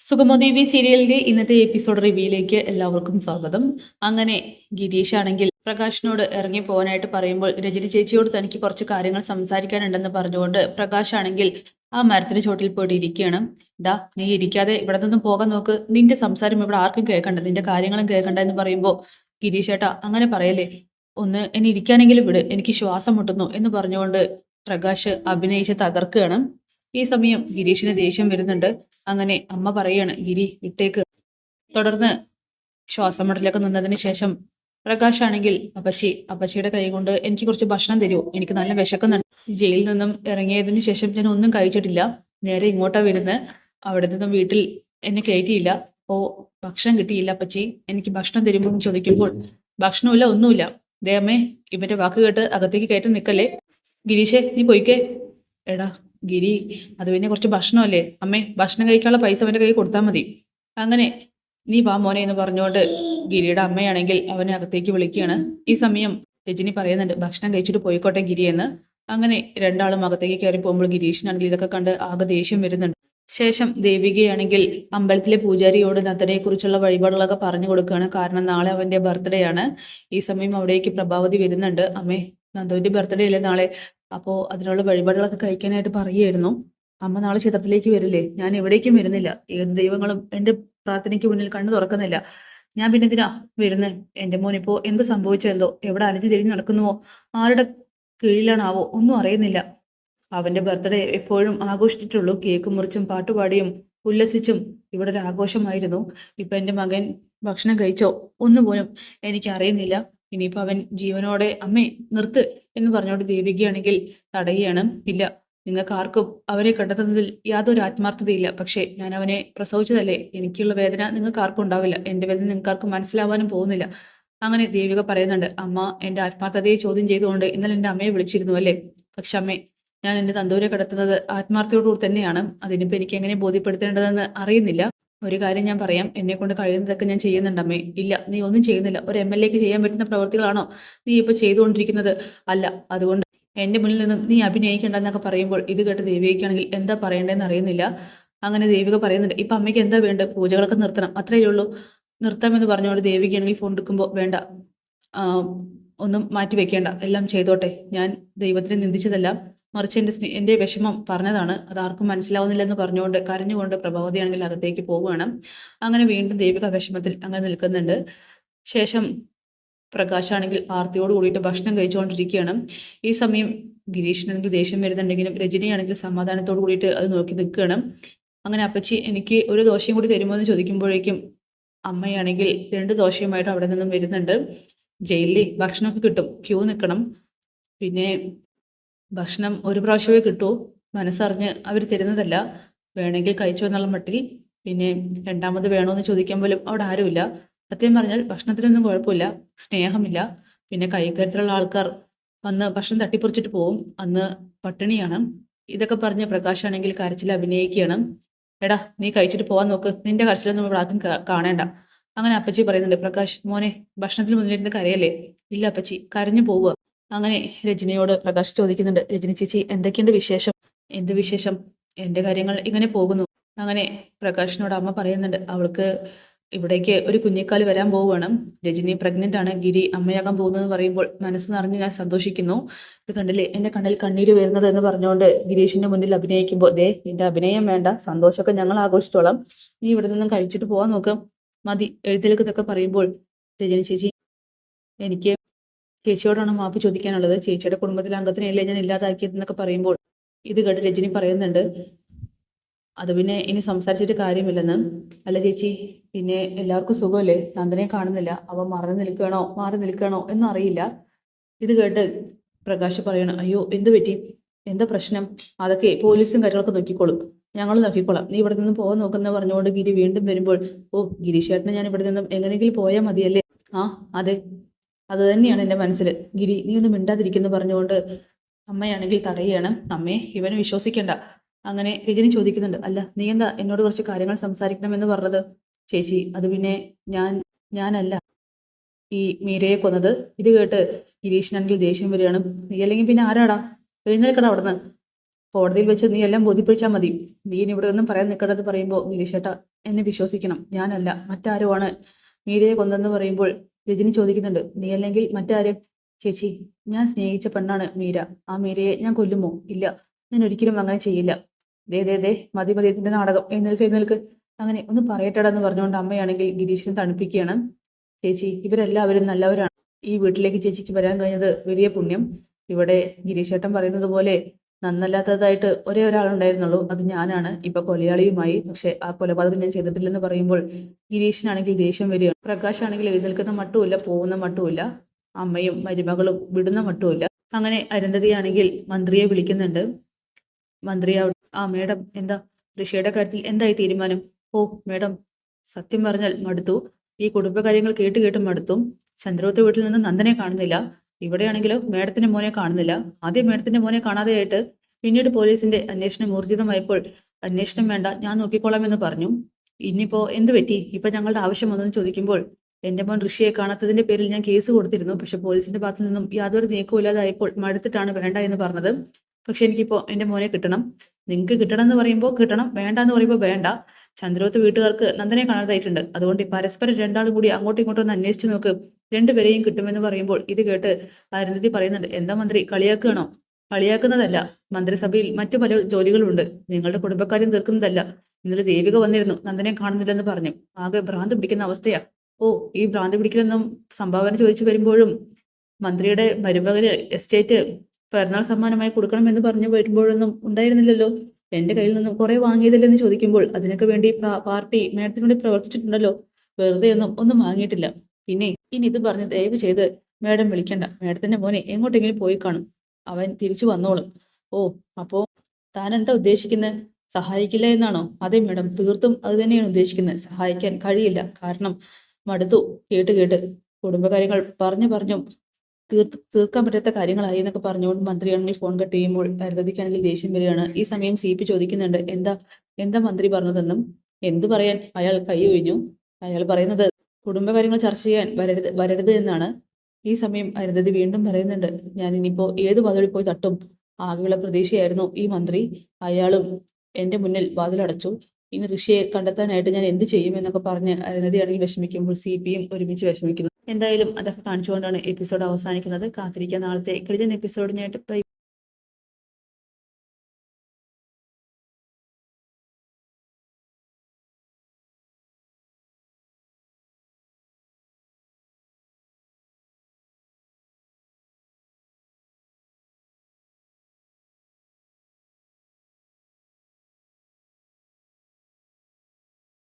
സുഗമദേവി സീരിയലിന്റെ ഇന്നത്തെ എപ്പിസോഡ് റിവ്യൂയിലേക്ക് എല്ലാവർക്കും സ്വാഗതം. അങ്ങനെ ഗിരീഷ് ആണെങ്കിൽ പ്രകാശിനോട് ഇറങ്ങി പോകാനായിട്ട് പറയുമ്പോൾ രജനി ചേച്ചിയോട് തനിക്ക് കുറച്ച് കാര്യങ്ങൾ സംസാരിക്കാനുണ്ടെന്ന് പറഞ്ഞുകൊണ്ട് പ്രകാശ് ആണെങ്കിൽ ആ മരത്തിന് ചോട്ടിൽ പോയിട്ട് ഇരിക്കുകയാണ്. ഡാ, നീ ഇരിക്കാതെ ഇവിടെ നിന്നും പോകാൻ നോക്ക്, നിന്റെ സംസാരം ഇവിടെ ആർക്കും കേൾക്കണ്ട, നിന്റെ കാര്യങ്ങളും കേൾക്കണ്ട എന്ന് പറയുമ്പോൾ ഗിരീഷ് ഏട്ടാ അങ്ങനെ പറയല്ലേ, ഒന്ന് എന്നെ ഇരിക്കാനെങ്കിലും വിട്, എനിക്ക് ശ്വാസം മുട്ടുന്നു എന്ന് പറഞ്ഞുകൊണ്ട് പ്രകാശ് അഭിനയിച്ച് തകർക്കുകയാണ്. ഈ സമയം ഗിരീഷിന് ദേഷ്യം വരുന്നുണ്ട്. അങ്ങനെ അമ്മ പറയാണ്, ഗിരി വിട്ടേക്ക്. തുടർന്ന് ശ്വാസം മുട്ടലൊക്കെ നിന്നതിന് ശേഷം പ്രകാശ് ആണെങ്കിൽ അപ്പച്ചിയുടെ കൈ കൊണ്ട് എനിക്ക് കുറച്ച് ഭക്ഷണം തരുമോ, എനിക്ക് നല്ല വിശക്കുന്നുണ്ട്. ജയിലിൽ നിന്നും ഇറങ്ങിയതിന് ശേഷം ഞാൻ ഒന്നും കഴിച്ചിട്ടില്ല, നേരെ ഇങ്ങോട്ടാ വരുന്നത്. അവിടെ നിന്നും വീട്ടിൽ എന്നെ കയറ്റിയില്ല, അപ്പോ ഭക്ഷണം കിട്ടിയില്ല. അപ്പച്ചി എനിക്ക് ഭക്ഷണം തരുമോ എന്ന് ചോദിക്കുമ്പോൾ ഭക്ഷണമില്ല, ഒന്നുമില്ല. ദേ അമ്മേ, ഇവന്റെ വാക്ക് കേട്ട് അകത്തേക്ക് കയറ്റി നിൽക്കല്ലേ. ഗിരീഷേ, നീ പോയിക്കേ. എടാ ഗിരി, അത് പിന്നെ കുറച്ച് ഭക്ഷണമല്ലേ അമ്മേ, ഭക്ഷണം കഴിക്കാനുള്ള പൈസ അവൻ്റെ കയ്യിൽ കൊടുത്താൽ മതി. അങ്ങനെ നീ വാ മോനെ എന്ന് പറഞ്ഞുകൊണ്ട് ഗിരിയുടെ അമ്മയാണെങ്കിൽ അവനെ അകത്തേക്ക് വിളിക്കുകയാണ്. ഈ സമയം രജനി പറയുന്നുണ്ട്, ഭക്ഷണം കഴിച്ചിട്ട് പോയിക്കോട്ടെ ഗിരി എന്ന്. അങ്ങനെ രണ്ടാളും അകത്തേക്ക് കയറി പോകുമ്പോൾ ഗിരീഷിനാണെങ്കിൽ ഇതൊക്കെ കണ്ട് ആകെ ദേഷ്യം വരുന്നുണ്ട്. ശേഷം ദേവികയാണെങ്കിൽ അമ്പലത്തിലെ പൂജാരിയോട് നന്ദനയെ കുറിച്ചുള്ള വഴിപാടുകളൊക്കെ പറഞ്ഞു കൊടുക്കുകയാണ്. കാരണം നാളെ അവന്റെ ബർത്ത്ഡേ ആണ്. ഈ സമയം അവിടേക്ക് പ്രഭാവതി വരുന്നുണ്ട്. അമ്മേ, നന്ദുവിന്റെ ബർത്ത്ഡേ അല്ലേ നാളെ, അപ്പോൾ അതിനുള്ള വഴിപാടുകളൊക്കെ കഴിക്കാനായിട്ട് പറയുമായിരുന്നു. അമ്മ നാളെ ക്ഷേത്രത്തിലേക്ക് വരില്ലേ? ഞാൻ എവിടേക്കും വരുന്നില്ല, ഏത് ദൈവങ്ങളും എൻ്റെ പ്രാർത്ഥനയ്ക്ക് മുന്നിൽ കണ്ണു തുറക്കുന്നില്ല. ഞാൻ പിന്നെ എന്തിനാ വരുന്നത്? എൻ്റെ മോനിപ്പോൾ എന്ത് സംഭവിച്ചെന്തോ, എവിടെ അലഞ്ഞു തിരിഞ്ഞ് നടക്കുന്നുവോ, ആരുടെ കീഴിലാണാവോ, ഒന്നും അറിയുന്നില്ല. അവന്റെ ബർത്ത്ഡേ എപ്പോഴും ആഘോഷിച്ചിട്ടുള്ളൂ, കേക്ക് മുറിച്ചും പാട്ടുപാടിയും ഉല്ലസിച്ചും ഇവിടെ ഒരു ആഘോഷമായിരുന്നു. ഇപ്പൊ എൻ്റെ മകൻ ഭക്ഷണം കഴിച്ചോ ഒന്നുപോലും എനിക്ക് അറിയുന്നില്ല. ഇനിയിപ്പോ അവൻ ജീവനോടെ അമ്മേ നിർത്ത് എന്ന് പറഞ്ഞോണ്ട് ദേവികയാണെങ്കിൽ തടയുകയാണ്. ഇല്ല, നിങ്ങൾക്ക് ആർക്കും അവനെ കണ്ടെത്തുന്നതിൽ യാതൊരു ആത്മാർത്ഥതയില്ല, പക്ഷേ ഞാൻ അവനെ പ്രസവിച്ചതല്ലേ, എനിക്കുള്ള വേദന നിങ്ങൾക്ക് ആർക്കും ഉണ്ടാവില്ല, എൻ്റെ വേദന നിങ്ങൾക്ക് ആർക്കും മനസ്സിലാവാനും പോകുന്നില്ല. അങ്ങനെ ദേവിക പറയുന്നുണ്ട്, അമ്മ എൻ്റെ ആത്മാർത്ഥതയെ ചോദ്യം ചെയ്തുകൊണ്ട് ഇന്നലെ എൻ്റെ അമ്മയെ വിളിച്ചിരുന്നു അല്ലേ, പക്ഷെ അമ്മേ, ഞാൻ എൻ്റെ നന്ദൂരെ കടത്തുന്നത് ആത്മാർത്ഥതയോടുകൂടി തന്നെയാണ്. അതിനിപ്പോൾ എനിക്ക് എങ്ങനെ ബോധ്യപ്പെടുത്തേണ്ടതെന്ന് അറിയുന്നില്ല. ഒരു കാര്യം ഞാൻ പറയാം, എന്നെ കൊണ്ട് കഴിയുന്നതൊക്കെ ഞാൻ ചെയ്യുന്നുണ്ട് അമ്മേ. ഇല്ല, നീ ഒന്നും ചെയ്യുന്നില്ല. ഒരു MLAക്ക് ചെയ്യാൻ പറ്റുന്ന പ്രവൃത്തികളാണോ നീ ഇപ്പോൾ ചെയ്തുകൊണ്ടിരിക്കുന്നത്? അല്ല, അതുകൊണ്ട് എൻ്റെ മുന്നിൽ നിന്നും നീ അഭിനയിക്കേണ്ടെന്നൊക്കെ പറയുമ്പോൾ ഇത് കേട്ട് ദേവികയ്ക്കാണെങ്കിൽ എന്താ പറയേണ്ടതെന്ന് അറിയുന്നില്ല. അങ്ങനെ ദേവിക പറയുന്നുണ്ട്, ഇപ്പം അമ്മയ്ക്ക് എന്താ വേണ്ടത്? പൂജകളൊക്കെ നിർത്തണം, അത്രയേ ഉള്ളൂ. നിർത്താമെന്ന് പറഞ്ഞുകൊണ്ട് ദേവികയാണെങ്കിൽ ഫോൺ എടുക്കുമ്പോൾ വേണ്ട, ഒന്നും മാറ്റി വെക്കേണ്ട, എല്ലാം ചെയ്തോട്ടെ. ഞാൻ ദൈവത്തിനെ നിന്ദിച്ചതല്ല, മറിച്ച് എൻ്റെ വിഷമം പറഞ്ഞതാണ്, അത് ആർക്കും മനസ്സിലാവുന്നില്ലെന്ന് പറഞ്ഞുകൊണ്ട് കരഞ്ഞുകൊണ്ട് പ്രഭാവതിയാണെങ്കിൽ അകത്തേക്ക് പോവുകയാണ്. അങ്ങനെ വീണ്ടും ദേവിക വിഷമത്തിൽ അങ്ങനെ നിൽക്കുന്നുണ്ട്. ശേഷം പ്രകാശാണെങ്കിൽ ആർത്തിയോട് കൂടിയിട്ട് ഭക്ഷണം കഴിച്ചുകൊണ്ടിരിക്കുകയാണ്. ഈ സമയം ഗിരീഷിനാണെങ്കിൽ ദേഷ്യം വരുന്നുണ്ടെങ്കിലും രജനിയാണെങ്കിൽ സമാധാനത്തോട് കൂടിയിട്ട് അത് നോക്കി നിൽക്കുകയാണ്. അങ്ങനെ അപ്പച്ചി എനിക്ക് ഒരു ദോശയും കൂടി തരുമോ എന്ന് ചോദിക്കുമ്പോഴേക്കും അമ്മയാണെങ്കിൽ 2 ദോശയുമായിട്ട് അവിടെ നിന്നും വരുന്നുണ്ട്. ജയിലിൽ ഭക്ഷണമൊക്കെ കിട്ടും, ക്യൂ നിൽക്കണം. പിന്നെ ഭക്ഷണം ഒരു പ്രാവശ്യമേ കിട്ടൂ, മനസ്സറിഞ്ഞ് അവർ തരുന്നതല്ല, വേണമെങ്കിൽ കഴിച്ചു എന്നുള്ള മട്ടിൽ. പിന്നെ രണ്ടാമത് വേണമെന്ന് ചോദിക്കാൻ പോലും അവിടെ ആരുമില്ല. സത്യം പറഞ്ഞാൽ ഭക്ഷണത്തിനൊന്നും കുഴപ്പമില്ല, സ്നേഹമില്ല. പിന്നെ കൈക്കരുത്തുള്ള ആൾക്കാർ വന്ന് ഭക്ഷണം തട്ടിപ്പറിച്ചിട്ട് പോവും, അന്ന് പട്ടിണിയാണ്. ഇതൊക്കെ പറഞ്ഞ് പ്രകാശാണെങ്കിൽ കരച്ചിൽ അഭിനയിക്കുകയാണ്. എടാ, നീ കഴിച്ചിട്ട് പോകാൻ നോക്ക്, നിന്റെ കരച്ചിലൊന്നും ഇവിടെ ആർക്കും കാണേണ്ട. അങ്ങനെ അപ്പച്ചി പറയുന്നുണ്ട്, പ്രകാശ് മോനെ, ഭക്ഷണത്തിന് മുന്നിലിരുന്ന് കരയല്ലേ. ഇല്ല അപ്പച്ചി, കരഞ്ഞു പോവുക. അങ്ങനെ രജനിയോട് പ്രകാശ് ചോദിക്കുന്നുണ്ട്, രജനി ചേച്ചി എന്തൊക്കെയുണ്ട് വിശേഷം? എന്ത് വിശേഷം, എൻ്റെ കാര്യങ്ങൾ ഇങ്ങനെ പോകുന്നു. അങ്ങനെ പ്രകാശിനോട് അമ്മ പറയുന്നുണ്ട്, അവൾക്ക് ഇവിടേക്ക് ഒരു കുഞ്ഞിക്കാല് വരാൻ പോവുകയാണ്. രജനി പ്രഗ്നന്റ് ആണ്, ഗിരി അമ്മയാകാൻ പോകുന്നതെന്ന് പറയുമ്പോൾ മനസ്സ് നിറഞ്ഞ് ഞാൻ സന്തോഷിക്കുന്നു. ഇത് കണ്ടില്ലേ എൻ്റെ കണ്ണിൽ കണ്ണീര് വരുന്നത് എന്ന് പറഞ്ഞുകൊണ്ട് ഗിരീഷിന്റെ മുന്നിൽ അഭിനയിക്കുമ്പോൾ, ദേ നിന്റെ അഭിനയം വേണ്ട, സന്തോഷമൊക്കെ ഞങ്ങൾ ആഘോഷിച്ചോളാം, നീ ഇവിടെ നിന്നും കഴിച്ചിട്ട് പോകാൻ നോക്കാം, മതി എഴുതിലേക്ക് ഇതൊക്കെ പറയുമ്പോൾ രജനി ചേച്ചി, എനിക്ക് ചേച്ചിയോടാണ് മാപ്പ് ചോദിക്കാനുള്ളത്, ചേച്ചിയുടെ കുടുംബത്തിലെ അംഗത്തിനെയല്ലേ ഞാൻ ഇല്ലാതാക്കിയതെന്നൊക്കെ പറയുമ്പോൾ ഇത് കേട്ട് രജനി പറയുന്നുണ്ട്, അത് പിന്നെ ഇനി സംസാരിച്ചിട്ട് കാര്യമില്ലെന്ന്. അല്ല ചേച്ചി, പിന്നെ എല്ലാവർക്കും സുഖമല്ലേ? നന്ദനെ കാണുന്നില്ല, അവ മറന്നു നിൽക്കണോ മാറി നിൽക്കണോ എന്നും അറിയില്ല. ഇത് കേട്ട് പ്രകാശ് പറയണം, അയ്യോ എന്തു പറ്റി, എന്താ പ്രശ്നം? അതൊക്കെ പോലീസും കാര്യങ്ങളൊക്കെ നോക്കിക്കോളും, ഞങ്ങൾ നോക്കിക്കോളാം, നീ ഇവിടെ നിന്ന് പോകാൻ നോക്കുന്ന പറഞ്ഞുകൊണ്ട് ഗിരി വീണ്ടും വരുമ്പോൾ, ഓ ഗിരീഷേട്ടനെ ഞാൻ ഇവിടെ നിന്നും എങ്ങനെയെങ്കിലും പോയാൽ മതിയല്ലേ? ആ അതെ, അത് തന്നെയാണ് എൻ്റെ മനസ്സിൽ. ഗിരി നീ ഒന്ന് മിണ്ടാതിരിക്കുന്നു പറഞ്ഞുകൊണ്ട് അമ്മയാണെങ്കിൽ തടയുകയാണ്. അമ്മേ, ഇവനെ വിശ്വസിക്കണ്ട. അങ്ങനെ രജനി ചോദിക്കുന്നുണ്ട്, അല്ല നീ എന്താ എന്നോട് കുറച്ച് കാര്യങ്ങൾ സംസാരിക്കണമെന്ന് പറഞ്ഞത്? ചേച്ചി, അത് പിന്നെ ഞാനല്ല ഈ മീരയെ കൊന്നത്. ഇത് കേട്ട് ഗിരീഷിനാണെങ്കിൽ ദേഷ്യം വരികയാണ്. നീ അല്ലെങ്കിൽ പിന്നെ ആരാടാ? എഴുന്നേൽക്കടാ അവിടുന്ന്, കോടതിയിൽ വെച്ച് നീ എല്ലാം ബോധ്യപ്പിച്ചാൽ മതി, നീ ഇനി ഇവിടെ ഒന്നും പറയാൻ നിൽക്കണ്ടെന്ന് പറയുമ്പോൾ, ഗിരീഷേട്ടാ എന്നെ വിശ്വസിക്കണം, ഞാനല്ല, മറ്റാരോ ആണ് മീരയെ കൊന്നെന്ന് പറയുമ്പോൾ രജനി ചോദിക്കുന്നുണ്ട്, നീ അല്ലെങ്കിൽ മറ്റാരും? ചേച്ചി, ഞാൻ സ്നേഹിച്ച പെണ്ണാണ് മീര. ആ മീരയെ ഞാൻ കൊല്ലുമോ? ഇല്ല, ഞാൻ ഒരിക്കലും അങ്ങനെ ചെയ്യില്ല. ദേ മതി മതി ഇതിന്റെ നാടകം, എഴുന്നേൽക്ക്. അങ്ങനെ ഒന്ന് പറയട്ടെടാ എന്ന് പറഞ്ഞുകൊണ്ട് അമ്മയാണെങ്കിൽ ഗിരീഷിനെ തണുപ്പിക്കുകയാണ്. ചേച്ചി, ഇവരെല്ലാവരും നല്ലവരാണ്. ഈ വീട്ടിലേക്ക് ചേച്ചിക്ക് വരാൻ കഴിഞ്ഞത് വലിയ പുണ്യം. ഇവിടെ ഗിരീഷേട്ടൻ പറയുന്നത് പോലെ നന്നല്ലാത്തതായിട്ട് ഒരേ ഒരാളുണ്ടായിരുന്നുള്ളൂ, അത് ഞാനാണ്. ഇപ്പൊ കൊലയാളിയുമായി. പക്ഷെ ആ കൊലപാതകം ഞാൻ ചെയ്തിട്ടില്ലെന്ന് പറയുമ്പോൾ ഗിരീഷിനാണെങ്കിൽ ദേഷ്യം വരികയാണ്. പ്രകാശ് ആണെങ്കിൽ എഴുന്നേൽക്കുന്ന മട്ടുമില്ല, പോകുന്ന മട്ടുമില്ല. അമ്മയും മരുമകളും വിടുന്ന മട്ടുമില്ല. അങ്ങനെ അരുന്ധതിയാണെങ്കിൽ മന്ത്രിയെ വിളിക്കുന്നുണ്ട്. മന്ത്രി ആ മേഡം, എന്താ ഋഷിയുടെ കാര്യത്തിൽ എന്തായി തീരുമാനം? ഓ മേഡം, സത്യം പറഞ്ഞാൽ മടുത്തു. ഈ കുടുംബകാര്യങ്ങൾ കേട്ട് കേട്ട് മടുത്തു. ചന്ദ്രോത്ത് വീട്ടിൽ നിന്ന് നന്ദനെ കാണുന്നില്ല. ഇവിടെയാണെങ്കിലോ മേഡത്തിന്റെ മോനെ കാണുന്നില്ല. ആദ്യം മേഡത്തിന്റെ മോനെ കാണാതെയായിട്ട് പിന്നീട് പോലീസിന്റെ അന്വേഷണം ഊർജിതമായപ്പോൾ അന്വേഷണം വേണ്ട, ഞാൻ നോക്കിക്കോളാം എന്ന് പറഞ്ഞു. ഇനിയിപ്പോ എന്ത് പറ്റി? ഇപ്പൊ ഞങ്ങളുടെ ആവശ്യം വന്നെന്ന് ചോദിക്കുമ്പോൾ എന്റെ മോൻ ഋഷിയെ കാണാത്തതിന്റെ പേരിൽ ഞാൻ കേസ് കൊടുത്തിരുന്നു. പക്ഷെ പോലീസിന്റെ ഭാഗത്തു നിന്നും യാതൊരു നീക്കവും ഇല്ലാതായപ്പോൾ മടുത്തിട്ടാണ് വേണ്ട എന്ന് പറഞ്ഞത്. പക്ഷെ എനിക്കിപ്പോ എന്റെ മോനെ കിട്ടണം. നിങ്ങൾക്ക് കിട്ടണം എന്ന് പറയുമ്പോൾ കിട്ടണം, വേണ്ട എന്ന് പറയുമ്പോൾ വേണ്ട. ചന്ദ്രോത്ത് വീട്ടുകാർക്ക് നന്ദനെ കാണാതായിട്ടുണ്ട്. അതുകൊണ്ട് പരസ്പരം രണ്ടാളും കൂടി അങ്ങോട്ടും ഇങ്ങോട്ടും ഒന്ന് അന്വേഷിച്ച് നോക്ക്, രണ്ടുപേരെയും കിട്ടുമെന്ന് പറയുമ്പോൾ ഇത് കേട്ട് അരുന്ധതി പറയുന്നുണ്ട്, എന്താ മന്ത്രി കളിയാക്കുകയാണോ? കളിയാക്കുന്നതല്ല, മന്ത്രിസഭയിൽ മറ്റു പല ജോലികളുണ്ട്, നിങ്ങളുടെ കുടുംബക്കാര്യം തീർക്കുന്നതല്ല. ഇന്നലെ ദേവിക വന്നിരുന്നു, നന്ദനെ കാണുന്നില്ലെന്ന് പറഞ്ഞു. ആകെ ഭ്രാന്ത് പിടിക്കുന്ന അവസ്ഥയാ. ഓ, ഈ ഭ്രാന്ത് പിടിക്കലൊന്നും സംഭാവന ചോദിച്ചു വരുമ്പോഴും മന്ത്രിയുടെ മരുമകന് എസ്റ്റേറ്റ് പിറന്നാൾ സമ്മാനമായി കൊടുക്കണമെന്ന് പറഞ്ഞു വരുമ്പോഴൊന്നും ഉണ്ടായിരുന്നില്ലല്ലോ. എന്റെ കയ്യിൽ നിന്നും കുറെ വാങ്ങിയതല്ലെന്ന് ചോദിക്കുമ്പോൾ അതിനൊക്കെ വേണ്ടി പാർട്ടി മേഡത്തിന് വേണ്ടി പ്രവർത്തിച്ചിട്ടുണ്ടല്ലോ. വെറുതെ ഒന്നും വാങ്ങിയിട്ടില്ല. പിന്നെ ഇനി ഇത് പറഞ്ഞ് ദയവ് ചെയ്ത് മേഡം വിളിക്കണ്ട. മേഡത്തിന്റെ മോനെ എങ്ങോട്ടെങ്കിലും പോയി കാണും, അവൻ തിരിച്ചു വന്നോളും. ഓ, അപ്പോ താൻ എന്താ ഉദ്ദേശിക്കുന്നത്? സഹായിക്കില്ല എന്നാണോ? അതെ മേഡം, തീർത്തും അത് തന്നെയാണ് ഉദ്ദേശിക്കുന്നത്. സഹായിക്കാൻ കഴിയില്ല. കാരണം മടുത്തു കേട്ട് കേട്ട്. കുടുംബകാര്യങ്ങൾ പറഞ്ഞും തീർക്കാൻ പറ്റാത്ത കാര്യങ്ങളായി എന്നൊക്കെ പറഞ്ഞുകൊണ്ട് മന്ത്രിയാണെങ്കിൽ ഫോൺ കട്ട് ചെയ്യുമ്പോൾ അരുന്ധതിക്കാണെങ്കിൽ ദേഷ്യം വരികയാണ്. ഈ സമയം CP ചോദിക്കുന്നുണ്ട്, എന്താ മന്ത്രി പറഞ്ഞതെന്നും. എന്തു പറയാൻ, അയാൾ കൈ ഒഴിഞ്ഞു. അയാൾ പറയുന്നത് കുടുംബകാര്യങ്ങൾ ചർച്ച ചെയ്യാൻ വരരുത് എന്നാണ്. ഈ സമയം അരുന്ധതി വീണ്ടും പറയുന്നുണ്ട്, ഞാൻ ഇനിയിപ്പോ ഏത് വാതിലിൽ പോയി തട്ടും? ആകെയുള്ള പ്രതീക്ഷയായിരുന്നു ഈ മന്ത്രി. അയാളും എന്റെ മുന്നിൽ വാതിലടച്ചു. ഇനി ഋഷിയെ കണ്ടെത്താനായിട്ട് ഞാൻ എന്ത് ചെയ്യും എന്നൊക്കെ പറഞ്ഞ് അരുന്ധതിയാണെങ്കിൽ വിഷമിക്കുമ്പോൾ CPയും ഒരുമിച്ച് വിഷമിക്കുന്നു. എന്തായാലും അതൊക്കെ കാണിച്ചുകൊണ്ടാണ് എപ്പിസോഡ് അവസാനിക്കുന്നത്. കാത്തിരിക്കാൻ നാളത്തെ കിടിലൻ എപ്പിസോഡിനായിട്ട്